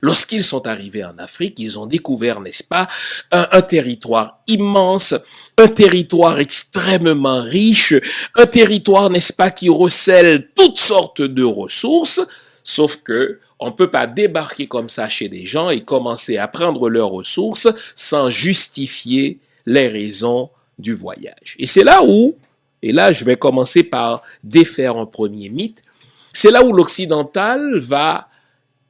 Lorsqu'ils sont arrivés en Afrique, ils ont découvert, n'est-ce pas, un territoire immense, un territoire extrêmement riche, un territoire, n'est-ce pas, qui recèle toutes sortes de ressources, sauf que on ne peut pas débarquer comme ça chez des gens et commencer à prendre leurs ressources sans justifier les raisons du voyage. Et c'est là où, et là je vais commencer par défaire un premier mythe, c'est là où l'occidental va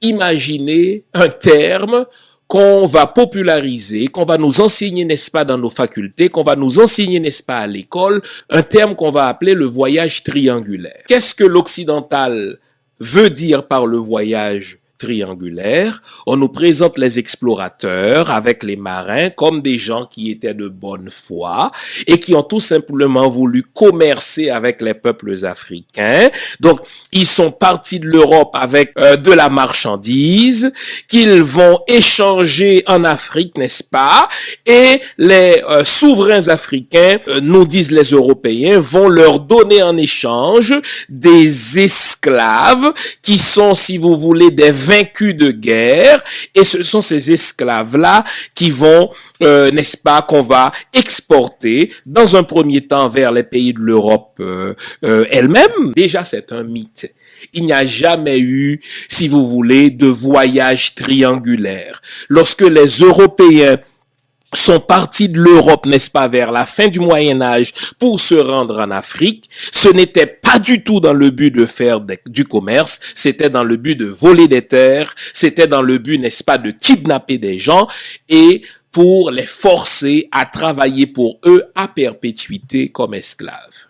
imaginer un terme qu'on va populariser, qu'on va nous enseigner, n'est-ce pas, dans nos facultés, qu'on va nous enseigner, n'est-ce pas, à l'école, un terme qu'on va appeler le voyage triangulaire. Qu'est-ce que l'occidental veut dire par le voyage triangulaire? On nous présente les explorateurs avec les marins comme des gens qui étaient de bonne foi et qui ont tout simplement voulu commercer avec les peuples africains. Donc, ils sont partis de l'Europe avec de la marchandise qu'ils vont échanger en Afrique, n'est-ce pas? Et les souverains africains, nous disent les Européens, vont leur donner en échange des esclaves qui sont, si vous voulez, des vaincus de guerre, et ce sont ces esclaves-là qui vont, n'est-ce pas, qu'on va exporter dans un premier temps vers les pays de l'Europe elle-même. Déjà, c'est un mythe. Il n'y a jamais eu, si vous voulez, de voyage triangulaire. Lorsque les Européens sont partis de l'Europe, n'est-ce pas, vers la fin du Moyen-Âge pour se rendre en Afrique, ce n'était pas du tout dans le but de faire du commerce, c'était dans le but de voler des terres, c'était dans le but, n'est-ce pas, de kidnapper des gens et pour les forcer à travailler pour eux à perpétuité comme esclaves.